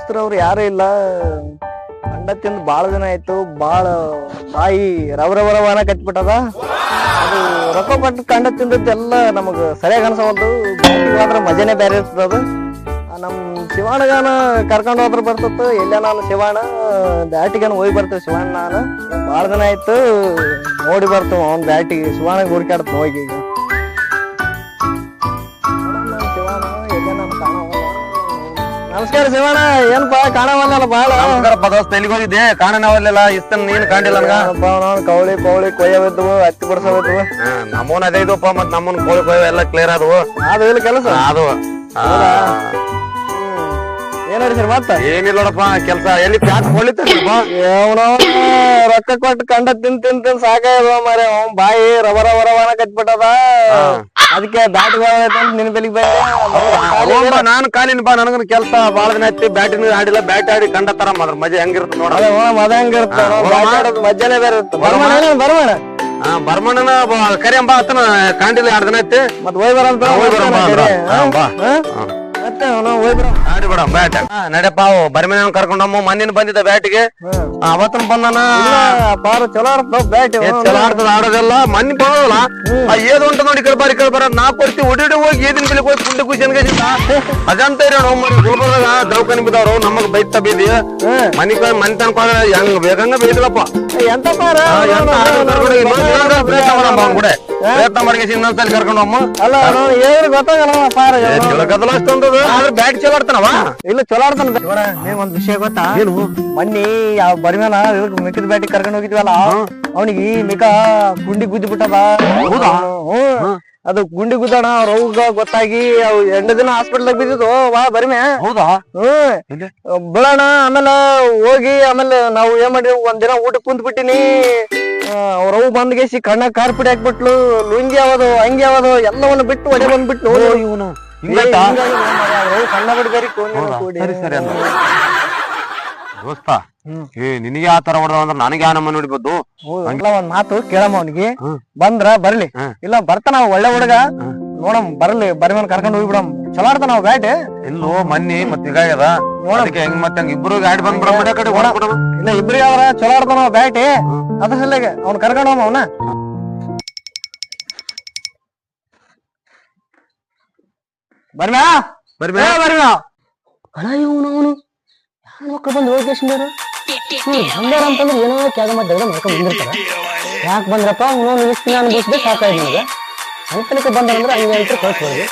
ದೋಸ್ತರವ್ರು ಯಾರು ಇಲ್ಲ. ಅಂಡ ತಿಂದು ಬಾಳ ದಿನ ಆಯ್ತು. ಬಾಳ ಬಾಯಿ ರವರವರವನ ಕಟ್ಬಿಟ್ಟದ. ಅದು ರೊಕ್ಕ ಕೊಟ್ಟು ಕಂಡ ತಿಂದದ್ದೆಲ್ಲ ನಮಗ ಸರಿಯಾಗಿ ಅನ್ಸವಲ್ದು. ಆದ್ರ ಮಜಾನೇ ಬೇರೆ ಇರ್ತದ ಅದು. ನಮ್ ಶಿವಣ್ಣಗಾನ ಕರ್ಕೊಂಡ್ ಹೋದ್ರ ಬರ್ತತ್. ಎಲ್ಲ ನಾನು ಶಿವಣ್ಣ ಬ್ಯಾಟಿಗನ ಹೋಗಿ ಬರ್ತೇವೆ. ಶಿವಣ್ಣ ನಾನು ಬಾಳ ದಿನ ಆಯ್ತು ನೋಡಿ ಬರ್ತೇವ. ಅವ್ನ ಬ್ಯಾಟಿಗೆ ಶಿವಣ್ಣಗೆ ಹುಡುಕಾಡ್ತ ಹೋಗಿ. ಈಗ ನಮಸ್ಕಾರ ಶಿವಣ್ಣ. ಏನಪ್ಪಾ ಕಾಣವಲ್ಲ ಬಾಳ. ನಮಸ್ಕಾರಪ್ಪ ದೋಸ್ತ, ಎಲ್ಲಿಗೆ ಹೋಗಿದ್ದೆ? ಕಾಣನವಲ್ಲ ಇಷ್ಟ ನೀನ್ ಕಾಣಿಲ್ಲ ನನಗ. ಕೌಳಿ ಪೌಳಿ ಕೊಯ್ಯವಿದ್ವು, ಹತ್ತಿ ಬಿಡ್ಸವಿದ್ವು. ನಮ್ಮನ್ ಅದೇ ಇದ್ವಪ್ಪ. ಮತ್ ನಮ್ಮನ್ ಕೋಳಿ ಕೊಯ್ಯ ಎಲ್ಲ ಕ್ಲಿಯರ್ ಆದವು. ಅದು ಇಲ್ಲ ಕೆಲಸ. ಅದು ಏನ್ ನಡಿಸಿರಿ ಮತ್ತ? ಏನಿಲ್ಲ ನೋಡಪ್ಪ ಕೆಲ್ಸ. ಎಲ್ಲಿ ಪ್ಯಾಟ್ ಹೊಳಿತಪ್ಪ. ರೊಕ್ಕ ಕೊಟ್ಟು ಕಂಡ ತಿಂದ್ ತಿಂದ್ ತಿಂದ್ ಸಾಕಾಯದ ಮಾರ. ಅವ್ನ್ ಬಾಯಿ ರವರವರವನ ಕಟ್ಬಿಟ್ಟದ. ಅದಕ್ಕೆ ಬ್ಯಾಟ್ ನಿನ್ ಬೆಳಿಗ್ಗೆ ಬಂದೆ. ನಾನು ಕಾಲಿನ ಬಾ. ನನಗನ್ ಕೆಲ್ಸ ಬಾಳ ದಿನ ಐತಿ. ಬ್ಯಾಟಿನ ಆಡಿಲ್ಲ. ಬ್ಯಾಟ್ ಆಡಿ ಕಂಡ ತರ ಮಾತ್ರ ಮಜಾ ಹೆಂಗಿರುತ್ತೆ ನೋಡ. ಮದ ಹೆಂಗಿರುತ್ತ ಮಜ್ಜಾನೇ ಬೇರೆ ಇರುತ್ತೆ. ಬರ್ಮಣ ಬರ್ಮಣ್ಣನ ಕರಿಯಂಬ ಆತನ ಕಾಂಡಿಲ್ಲ 2 ದಿನ ಐತಿ. ಮತ್ ಹೋಯ್ ಬರಂತ ಆಡಿ ಬಿಡ ಬ್ಯಾಟ್. ನಡಪ್ಪ ಬರ್ಮಣ್ಣ ಕರ್ಕೊಂಡಮ್ಮ. ಮಣ್ಣಿನ ಬಂದಿದ್ದ ಬ್ಯಾಟಿಗೆ. ಅವತ್ತನ ಬಂದಾನ. ಪಾರ ಚಲೋ ಆಡ್ತದ ಬ್ಯಾಟ್. ಚಲೋ ಆಡ್ತದ. ಆಡೋದೆಲ್ಲ ಮಣ್ಣಿ ಬರೋದಲ್ಲ. ಏದ್ ಉಂಟ ನೋಡಿ ಕೇಳ್ಬಾರ ನಾ ಕೊಡ್ತಿ ಹೊಡಿ ಹೋಗಿ ಏದಿನ ಬೆಳಿಗ್ಗೆ ಹೋಗಿ ಕುಂಡಿ ಕುಶನ್ಗೆ ಅದಂತ ಗುಲ್ಬರ್ಗ ದೌಖಾನಿ ಬಿದ್ದವ್ರು ನಮಗ್ ಬೈತ ಬೀದಿ ಮನಿ ಮನಿ ತನಕ ಹೆಂಗ್ ಬೇಕಂಗ ಬೇಯ್ದಿಲ್ಲಪ್ಪ. ಎಂತ ಪಾರ ಪ್ರಯತ್ನ ಮಾಡಿ ಇನ್ನೊಂದ್ಸಲ ಕರ್ಕೊಂಡು ಅಮ್ಮ. ಅಲ್ಲ ಗೊತ್ತಾಗಲ್ಲ ಪಾರ ಗದಲ ಅಷ್ಟೊಂದು. ಆದ್ರೆ ಬ್ಯಾಟ್ ಚಲೋ ಆಡ್ತಾನವ. ಇಲ್ಲ ಚಲೋ ಆಡ್ತಾನ. ನೀವ್ ಒಂದ್ ವಿಷಯ ಗೊತ್ತಾ? ಏನು ಮನ್ನಿ ಯಾವ ಬರಿಮೇನ ಮಿಕ್ಕದ ಬ್ಯಾಟಿಗೆ ಕರ್ಕೊಂಡು ಹೋಗಿದ್ವಲ್ಲ, ಅವನಿಗೆ ಮಿಕ ಗುಂಡಿ ಗುದ್ದಿ ಬಿಟ್ಟದ. ಹೌದಾ? ಅದು ಗುಂಡಿ ಗುದ್ದಣ ರೋಗ ಗೊತ್ತಾಗಿ ಅವ್ 2 ದಿನ ಹಾಸ್ಪಿಟಲ್ ಬಿದ್ದಿದ್ದು. ವಾ ಬರಿಮೆ. ಹೌದಾ? ಬಿಡೋಣ. ಆಮೇಲೆ ಹೋಗಿ ಆಮೇಲೆ ನಾವು ಏನ್ ಮಾಡಿದ್ವಿ, ಒಂದಿನ ಊಟಕ್ಕೆ ಕುಂತ್ ಬಿಟ್ಟಿನಿ. ಅವ್ರವ್ ಬಂದ್ಗೇಸಿ ಕಣ್ಣಾಗ ಕಾರ್ಪಿಡಿ ಹಾಕ್ಬಿಟ್ಲು. ಲುಂಗಿ ಯಾವದು ಅಂಗಿ ಯಾವದು ಎಲ್ಲವನ್ನು ಬಿಟ್ಟು ಒಡೆ ಬಂದ್ಬಿಟ್ಟು ಇವನು ಕಣ್ಣ ಬಿಡ್ಬೇರಿ. ಸರಿ ಸರಿ ಅಂತ ದೋಸ್ತ. ನಿನಗೆ ಆ ತರ ಹೊಡೆದ ಅಂದ್ರೆ ನನಗೆ ಆ ನಮ್ಮ ನೋಡಿಬೋದು. ಒಂದ್ ಮಾತು ಕೇಳಮ್ಮ ಅವನಿಗೆ. ಬಂದ್ರ ಬರ್ಲಿ, ಇಲ್ಲ ಬರ್ತಾನ ಒಳ್ಳೆ ಹುಡುಗ. ನೋಡಮ್ ಬರ್ಲಿ, ಬರಿಮನ್ ಕರ್ಕೊಂಡ್ ಹೋಗ್ಬಿಡಮ್. ಚಲೋ ಆಡ್ತಾನ ನಾವ್ ಬ್ಯಾಟ್. ಇಲ್ಲೋ ಮನ್ನಿ ಮತ್ ಈಗ ಅದ ನೋಡಕ್ಕೆ ಹೆಂಗ್ ಮತ್ತೆ ಹಂಗ ಇಬ್ರು ಆಡಿ ಬಂದ್ಬಿಡ ಕಡೆ ಇಲ್ಲ ಇಬ್ರಿಗೆ ಅವ್ರ ಚಲೋ ಆಡ್ತಾನ ನಾವ್ ಬ್ಯಾಟ್. ಅದ್ರ ಸಲಗೆ ಅವ್ನ ಕರ್ಕೊಂಡ್ ಹೋಗಮ್ಮ ಅವನ. ಬರ್ಮ್ಯಾ ಬರ್ಮ್ಯಾ ಅಣ್ಣ ಇವನು ಯಾರು ಮಕ್ಕಳು ಬಂದು ಹೋಗ್ಯಾರ ಬಂದಾರ ಅಂತಂದ್ರೆ ಏನೋ ಕ್ಯಾಗ ಮದ್ದಾಗ ಮಾಡ್ಕೊಂಡ್ ಬಂದಿರ್ತಾರ. ಯಾಕೆ ಬಂದ್ರಪ್ಪ ಇನ್ನೊಂದು ಇಷ್ಟು ನಾನು ಬಸ್ದೆ ಸಾಕಾಯ್ತು ನನಗೆ. ಸಂತನಕ್ಕೆ ಬಂದಾರಂದ್ರೆ ಹಂಗೆ ಅಂತ ಕಳ್ಸ್ಬೋದು.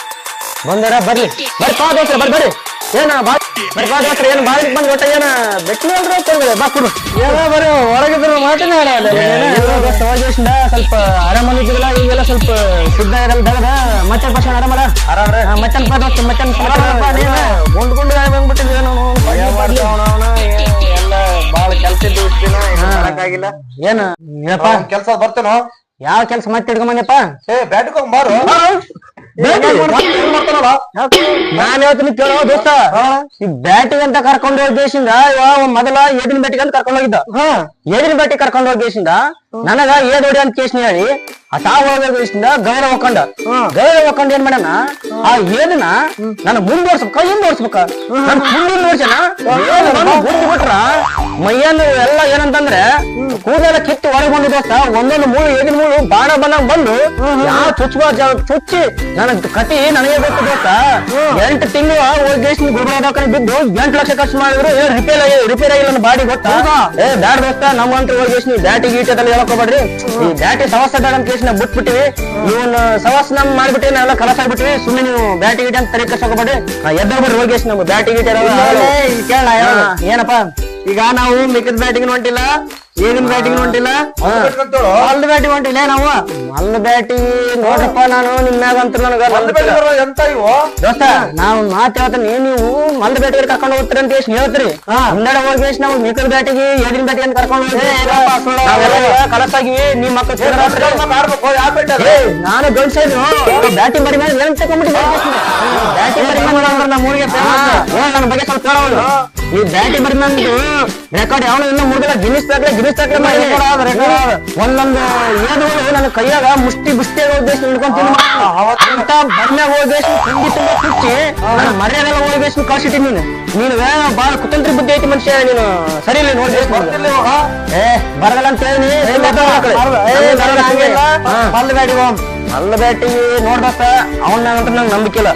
ಬಂದಾರ ಬರ್ಲಿ ಬರ್ಪಾ ದೋಸ್ರ ಬರ್ರಿ. ಏನ ಬರ್ಪಾ ದೋಸ್ರ ಏನ್ ಬಾಳಿಗೆ ಬಂದ್ ಒಟ್ಟ ಏನ ಬೆಟ್ಲಿ ಅಲ್ರಿ ಬಾ ಕುಡು. ಏನೋ ಬರ್ರಿ ಹೊರಗಿದ್ರು ಮಾತನಾಡ ಸ್ವಲ್ಪ ಆರಾಮಲ್ಲಿದ್ದಿಲ್ಲ. ಈಗೆಲ್ಲ ಸ್ವಲ್ಪ ಸಿದ್ಧ ಆಗಲ್ದಾಗ ಮಚ್ಚನ್ ಪರ್ಸನ್ ಆರಾಮಲ್ಲ. ಮಚ್ಚನ್ ಮಚ್ಚನ್ ಗುಂಡ್ಗುಂಡ್ ಬಂದ್ಬಿಟ್ಟಿದ್ವಿ ನಾವು. ಎಲ್ಲ ಬಾಳ ಕೆಲ್ಸ ಇದ್ದಿಲ್ಲ. ಏನ ಕೆಲ್ಸ ಬರ್ತೇನೋ. ಯಾವ ಕೆಲ್ಸ ಮತ್ತೆ ಹಿಡ್ಕೊಂಬಂದಪ್ಪ? ಬ್ಯಾಟಿಗೆ ಹೋಗ್ಬಾರು. ನಾನ್ ಹೇಳ್ತೀನಿ ಕೇಳೋ ದೋಸ್ತ. ಈ ಬ್ಯಾಟಿಗೆ ಅಂತ ಕರ್ಕೊಂಡ್ ಹೋಗಿ ದೇಶಿಂದ ಮೊದಲ ಏದಿನ ಬ್ಯಾಟಿಗೆ ಅಂತ ಕರ್ಕೊಂಡ್ ಹೋಗಿದ್ದ. ಏದಿನ ಬ್ಯಾಟಿಗೆ ಕರ್ಕೊಂಡ್ ಹೋಗಿ ದೇಶಿಂದ ನನಗ ಏದ್ ಹೊಡಿ ಅಂತ ಕೇಸ್ ಹೇಳಿ ಆ ತಾವ್ ಹೋಗಿಂದ ಗೈರ ಹೋಗ್ಕೊಂಡ್ ಏನ್ ಮಾಡ್ಯಾನ, ಆ ಏದನ್ನ ನಾನು ಮುಂದುವರ್ಸ್ಬೇಕ ಹಿಂದುವರ್ಸ್ಬೇಕ ಮುಂದಿನ ನೋಡ್ಸನ ಬಿಟ್ರ ಮೈಯನ್ನು ಎಲ್ಲ ಏನಂತಂದ್ರೆ ಕೂದಲೆಲ್ಲ ಕಿತ್ತು ಹೊರಗೆ ಬಂದು ದೋಸ್ತ. ಒಂದೊಂದು ಮೂಳು ಏದಿನ ಮೂಳು ಬಾಣ ಬಂದಂಗ್ ಬಂದು ಯಾವ ಚುಚ್ಚಿ ನನ್ನ ಕತಿ ನನಗೆ ಗೊತ್ತು ದೋಸ್ತ. 8 ತಿಂಗಳು ಹೋಗಿ ಗುಲ್ಬರ್ಗ ಬಿದ್ದು 8 ಲಕ್ಷ ಖರ್ಚು ಮಾಡಿದ್ರು ರಿಪೇರ್ ಆಗಿಲ್ಲ ನನ್ನ ಬಾಡಿ ಗೊತ್ತಾ. ಬ್ಯಾಡ್ ದೋಸ್ತ ನಮ್ಮಂತ ಹೋಗಿ ಬ್ಯಾಟಿ ಗೀಟದಲ್ಲಿ ಹೇಳ್ಕೊಬೇಡ್ರಿ. ಈ ಬ್ಯಾಟಿ ಸವಸ್ ಬೇಡ ಅಂತ ಕೇಸ್ ಬಿಟ್ಬಿಟ್ಟಿವಿ. ಇವನ್ ಸವಸ್ ನಮ್ ಮಾಡ್ಬಿಟ್ಟಿ ನಾವೆಲ್ಲ ಕಲಸ ಆಗ್ಬಿಟ್ವಿ. ಸುಮ್ಮನೆ ನೀವು ಬ್ಯಾಟಿ ಗೀಟ ಅಂತ ತಲೆ ಕರ್ಸ್ಕೊಬೇಡ್ರಿ. ಎದ್ದ ಬಿಡ್ರಿ ಹೋಗಿ ನಮ್ಗೆ ಬ್ಯಾಟಿ ಗೀಟ ಕೇಳ. ಏನಪ್ಪಾ ಈಗ ನಾವು ಮಿಕ್ಕದ ಬ್ಯಾಟಿಂಗ್ ಹೊಂಟಿಲ್ಲ, ಏನಿನ ಬ್ಯಾಟಿಂಗ್ ಹೊಂಟಿಲ್ಲ, ಮಲ್ದ ಬ್ಯಾಟಿಂಗ್ ಹೊಂಟಿಲ್ಲ. ನಾವು ಮಲ್ದ ಬ್ಯಾಟಿಂಗ್ ನೋಡ್ರಪ್ಪ. ನಾನು ನಿಮ್ ಮ್ಯಾಗ ಅಂತ ದೋಸ್ತ ನಾವ್ ಮಾತ್ ಹೇಳ್ತೀನಿ. ನೀವು ಮಲ್ದ ಬ್ಯಾಟಿಗೆ ಕರ್ಕೊಂಡು ಹೋಗ್ತೀರಿ ಅಂತ ಎಷ್ಟು ಹೇಳ್ತೀರಿ. ಹಿಂದಡೆ ಹೋಗಿ ನಾವು ಮಿಕ್ಕದ ಬ್ಯಾಟಿಗೆ ಏದಿನ ಬ್ಯಾಟಿಗೆ ಅಂತ ಕರ್ಕೊಂಡು ಹೋಗ್ತೀವಿ. ಕಲಸಾಗಿವಿ ನಿಮ್ ಮಕ್ಕಳು ನಾನು ಗೌಡ್ಸಿದ್ರು ಬ್ಯಾಟಿಂಗ್ ಬರಿ ಮೇಲೆ ಏನ್ ತಗೊಂಡ್ಬಿಟ್ಟು ಬ್ಯಾಟಿಂಗ್ ಬರಿ ಅಂದ್ರೆ ನಮ್ಮ ಊರಿಗೆ ನನ್ನ ಬಗ್ಗೆ ಸ್ವಲ್ಪ ಕೇಳೋದು. ಈ ಬ್ಯಾಟಿಂಗ್ ಬರಿ ನಂದು ರೆಕಾರ್ಡ್ ಯಾವ ಇನ್ನು 3 ದಿನ ಗಿನ್ನಿಸ್ ಸಿಡಿಸ್ತಕ್ಕೆ ಒಂದೊಂದು ಏದುಗಳು ನನ್ನ ಕೈಯಾಗ ಮುಷ್ಟಿ ಉದ್ದೇಶ ಹಿಡ್ಕೊಂತೀನಿ ಅಂತ ಬರ್ಮ್ಯಾಗ ಉದ್ದೇಶ ತಿಂಡಿ ತುಂಬಾ ಕುಚ್ಚಿ ನನ್ನ ಮರ್ಯಾದೆಲ್ಲ ಉದ್ದೇಶ ಕಳ್ಸಿಟ್ಟಿನಿ ನೀನು ಬಾಳ ಕುತಂತ್ರಿ ಬುದ್ಧಿ ಐತಿ ಮನುಷ್ಯ ನೀನು ಸರಿ ಇಲ್ಲ ನೋಡಿ ಏ ಬರಗಲ್ಲ ಅಂತ ಹೇಳಿ ಮಲ್ಲ ಬ್ಯಾಟಿ ನೋಡ್ಬೇಕ ಅವನ್ನ ನಂಗೆ ನಂಬಿಕೆ ಇಲ್ಲ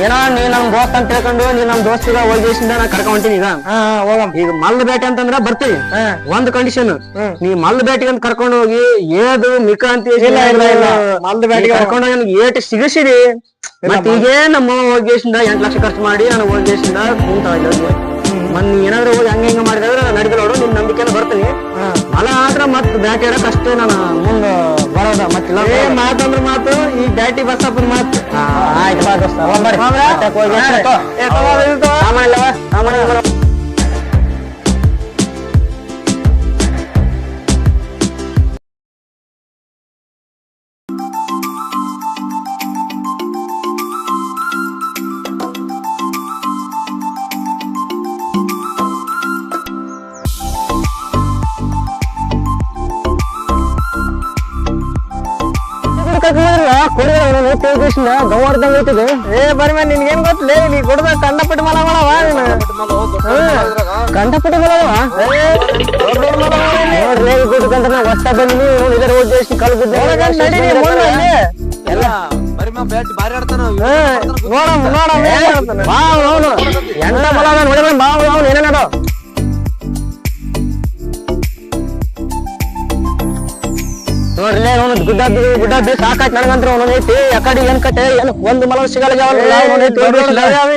ಏನೋ ನೀ ನಮ್ ದೋಸ್ತ್ ಅಂತ ಹೇಳ್ಕೊಂಡು ನೀ ನಮ್ ದೋಸ್ತಿಗ ಹೋಗಿಸಿಂದ ನಾ ಕರ್ಕೊಂಡ್ ಹೊಂಟೀನಿ ಈಗ ಈಗ ಮಲ್ಲ ಬ್ಯಾಟಿ ಅಂತಂದ್ರ ಬರ್ತೀವಿ ಒಂದ್ ಕಂಡೀಷನ್ ನೀ ಮಲ್ಲ ಬ್ಯಾಟಿಗೆ ಅಂತ ಕರ್ಕೊಂಡು ಹೋಗಿ ಏದು ಮಿಕ ಅಂತ ಮಲ್ಲ ಬ್ಯಾಟಿಗೆ ಕರ್ಕೊಂಡು ಹೋಗಿ ಏಟ್ ಸಿಗಿಸಿರಿ ಮತ್ತೆ ಈಗೇ ನಮ್ಮ ಹೋಗಿಸಿಂದ 8 ಲಕ್ಷ ಖರ್ಚು ಮಾಡಿ ನಾನು ಹೋಗಿಸಿಂದ ಕುಂತ ಮನ್ ಏನಾದ್ರು ಹೋಗಿ ಹಂಗ ಮಾಡಿದ್ರೆ ನಡಿದ ನೋಡು ನಿನ್ ನಂಬಿಕೆನ ಬರ್ತೀನಿ ಮಲ ಆದ್ರ ಮತ್ ಬ್ಯಾಟಿ ಆಡಕ್ ಅಷ್ಟೇ ನಾನು ಮುಂದ ಬರೋದ ಮತ್ತಿಲ್ಲ ಮಾತಂದ್ರ ಮಾತು ಈ ಬ್ಯಾಟಿ ಬಸ್ಸಪ್ಪನ ಮಾತು ಆಯ್ತು ಬಾ ದೋಸ್ತ ಸಾಮಾನ್ಯ ಗೌರ್ದಂಗ ಐತದೆ ಏ ಬರ್ಮ ನಿನ್ಗೇನ್ ಗೊತ್ತಲೇ ನೀ ಕೊಡದ ಕಂಡಪಟ್ಟಿ ಮಲ ಮಾಡವ ಕಂಡಪಟ್ಟಿ ಮಲವ ಹೊಸ ಬಂದಿ ಇದರ ಉದ್ದೇಶ ಕಲ್ಬಿದ್ದೆ ಎಲ್ಲ ಬಾರಿ ಆಡ್ತಾನ ಎಂತ ಮಲ ನೋಡಿದ್ರೆ ಬಾ ಅವನು ಏನೇನೋ ನೋಡ್ರಿ ಅವನು ಗುಡ್ಡ ಸಾಕಾಯ್ತು ನನಗಂತ್ರ ಅವನು ಐತಿ ಯಾಕಡೆ ಏನ್ ಕತೆ ಏನ್ ಒಂದು ಮಲ ಸಿಗಲ್ಲ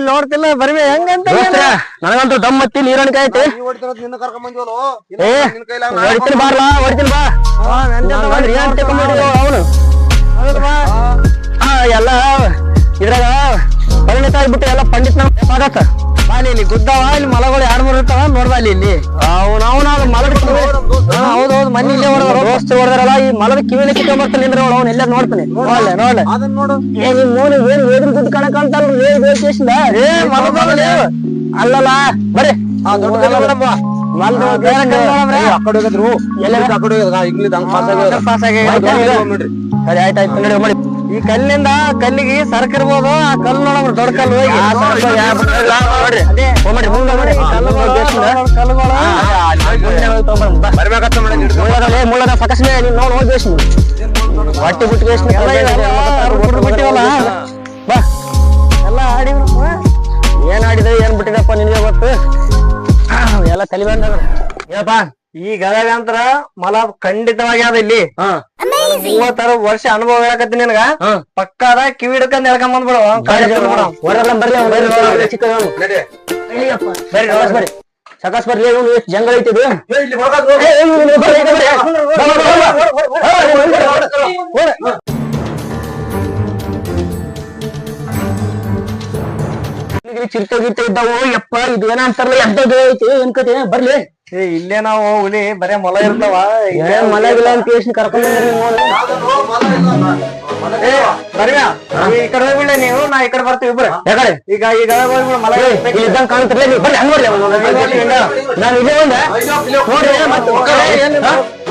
ನೋಡ್ತಿಲ್ಲ ಬರ್ಬೇ ಹೆಂಗಂತ ನನಗಂತೂ ದಮ್ ಹತ್ತಿ ನೀರಣಿಕೆ ಐತಿ ಹೊಡಿತೀನಿ ಬಾರ್ಲಾ ಹೊಡಿತೀನಿ ಬಾ ಅವನು ಎಲ್ಲ ಇದ್ರಾಗ ಪರಿಣಿತ ಆಗ್ಬಿಟ್ಟು ಎಲ್ಲ ಪಂಡಿತ್ ನಾಗತ್ತ ಇಲ್ಲಿ ಗುದ್ದವ ಇಲ್ಲಿ ಮಲಗಳು 2-3 ಇರ್ತಾವ ನೋಡ್ಬಾ ಇಲ್ಲಿ ಅವನ ಮಲದ ಹೌದೌದು ಮನಿ ಇಲ್ಲೇ ಹೊಡೆದ ದೋಸ್ತ ಹೊಡೆದಾರಲ್ಲ ಈ ಮಲದ ಕಿವಿನ ಕಿತ್ಕೊಂಡ್ ಬರ್ತಾನೆ ನಿಂದ್ರ ಅವ್ನ ಎಲ್ಲ ನೋಡ್ತಾನೆ ನೋಡ್ಲೆ ಏ ನಿಮ್ ಮೂಲ ಏನ್ ವೇದ್ರ ದುಡ್ಡು ಕಣಕ್ ಅಂತಲ್ರ ಏ ಮಲದ ಅಲ್ಲಲ್ಲ ಬರ್ರಿ ಸರಿ ಆಯ್ತಾಯ್ತು ನೋಡಿ ಮಾಡಿ ಈ ಕಲ್ಲಿಂದ ಕಲ್ಲಿಗೆ ಸರ್ಕ ಇರ್ಬೋದು ಆ ಕಲ್ಲು ನೋಡ್ರಿ ದೊಡ್ಡ ಕಲ್ಲು ಮುಳ್ಳದ ಸಕಸ್ನೇ ನೀನ್ ನೋಡ್ ಹೋಗಿ ಹೊಟ್ಟಿ ಬಿಟ್ಟಿವಲ್ಲ ಬಾ ಎಲ್ಲ ಆಡಿ ಏನ್ ಆಡಿದೆ ಏನ್ ಬಿಟ್ಟಿದಪ್ಪ ನಿನ್ಗೆ ಗೊತ್ತು ಎಲ್ಲ ತಲೆ ಬಂದ ಏನಪ್ಪಾ ಈ ಗದಗ ಅಂತರ ಮಲ ಖಂಡಿತವಾಗಿ ಅದ ಇಲ್ಲಿ 30 ವರ್ಷ ಅನುಭವ ಹೇಳಕತ್ತೀನಿ ನಿನಗ ಪಕ್ಕಾದ ಕಿವಿ ಹಿಡ್ಕೊಂಡ್ ಹೇಳ್ಕೊಂಡ್ ಬಂದ್ಬಿಡು ಬರ್ರಿ ಸಕಾಸ್ ಬರ್ಲಿ ಎಷ್ಟು ಜಂಗಲ್ ಐತಿದು ಚಿರತೆ ಗಿರ್ತೆ ಇದ್ದಾವು ಯಪ್ಪ ಇದು ಏನ ಅಂತಾರಲ್ಲ ಎದ್ದದು ಐತಿ ಏನ್ ಕತೆ ಬರ್ಲಿ ಇಲ್ಲೇ ನಾವು ಹುಲಿ ಬರೇ ಮೊಲ ಇರ್ತಾವ ಮೊಲ ಇಲ್ಲ ಅಂತ ಕೇಳಿ ಕರ್ಕೊಂಡ್ ಬರ್ಯಾ ಈ ಕಡೆ ಹೋಗ್ಬಿಡ್ಲೆ ನೀವು ನಾ ಈ ಕಡೆ ಬರ್ತೀವಿ ಇಬ್ರು ಯಾಕಡೆ ಈಗ ಈಗ ಮಲ ಇದ್ದಂಗ ಕಾಣ್ತಿರ್ಲಿ ನೀವು ಬರ್ರಿ ಹಂಗ್ ಬರ್ಲಿ ನಾನು ಇಲ್ಲೇ ಒಂದ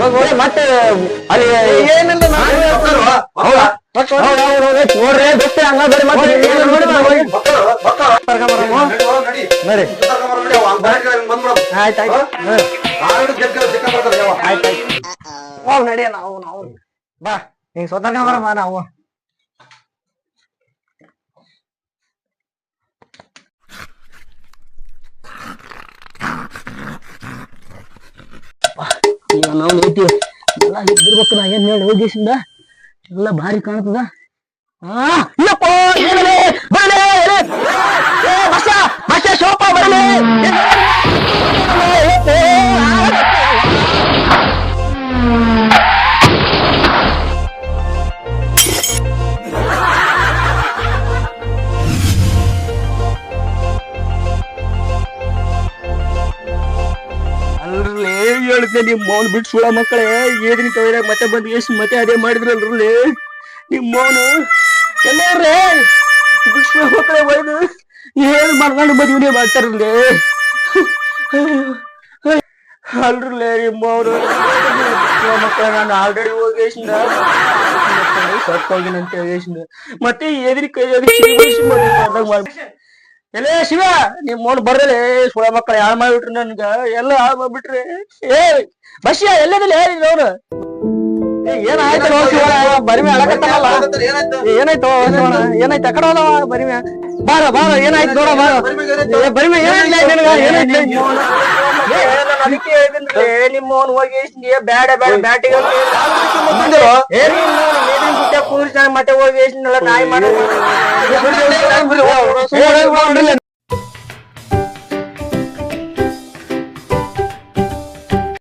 ನೋಡ್ರಿ ಮತ್ತೆ ಅಲ್ಲಿ ಏನಿಲ್ಲ ನೋಡ್ರಿ ಗೊತ್ತೇ ಹಂಗ ಬರ್ರಿ ಮತ್ತೆ ಆಯ್ತಾಯ್ತು ನಡಿಯ ನಾವು ಬಾ ಹಿಂಗ್ ಸ್ವತಂತ್ರ ಬರಮ್ಮ ನಾವು ನಾವು ಐತಿ ಎಲ್ಲ ಇದ್ದಿರ್ಬೇಕು ನಾ ಏನ್ ಹೇಳಿ ಹೋಗಿಸಿಂದ ಎಲ್ಲ ಭಾರಿ ಕಾಣ್ತದ ಶೋಪ ಬರಲಿ ಅಲ್ರಲ್ಲೇ ಹೇಳ್ತೆ ನಿಮ್ ಮೌನ್ ಬಿಟ್ಟು ಸುಳ ಮಕ್ಕಳೇ ಏದಿನ ಕೈಯಾಗ ಮತ್ತೆ ಬಂದ್ ಎಷ್ಟು ಮತ್ತೆ ಅದೇ ಮಾಡಿದ್ರಲ್ರಲ್ಲೇ ನಿಮ್ ಮೌನು ಎಲ್ಲೇ ಬಿಟ್ಟು ಮಕ್ಕಳೇ ಬೈದು ಏನ್ ಮಾಡ್ಕೊಂಡು ಮದುವೆ ಮಾಡ್ತಾರಲ್ಲೇ ಅಲ್ರಲ್ಲೇ ನಿಮ್ಮವ್ರು ಮಕ್ಕಳ ನಾನು ಆಲ್ರೆಡಿ ಹೋಗೇಶಿಂದ ಸತ್ತೋಗಿನ ಅಂತ ಹೇಳೇಶಿಂದ ಮತ್ತೆ ಎದ್ರಿ ಕೈ ಎಲ್ಲೇ ಶಿವ ನಿಮ್ ಮೋನ್ ಬರ್ದಲೆ ಸುಳ ಮಕ್ಕಳ ಯಾಳ್ ಮಾಡ್ಬಿಟ್ರಿ ನನ್ಗ ಎಲ್ಲ ಹಾಳ್ ಮಾಡ್ಬಿಟ್ರಿ ಏ ಬಸ್ಯ ಎಲ್ಲದಿಲ್ಲ ಅವ್ರು ಏನಾಯ್ತು ಬರಿಮೆ ಅಳಕತ್ತಲ್ಲ ಏನಾಯ್ತು ಏನಾಯ್ತು ಆ ಕಡೆ ಹೋದವ ಬರಿಮೆ ಬಾರ ಬಾರ ಏನಾಯ್ತು ನೋಡ ಬಾರ ಬರಿಮೆ ಏನಾಯ್ತು ಅದಕ್ಕೆ ನಿಮ್ಮವನ್ ಹೋಗಿ ಬ್ಯಾಡ ಬ್ಯಾಡ ಬ್ಯಾಟಿಗೆ ಕೂರ್ಸಿ ಮತ್ತೆ ಹೋಗಿ ನಾಯಿ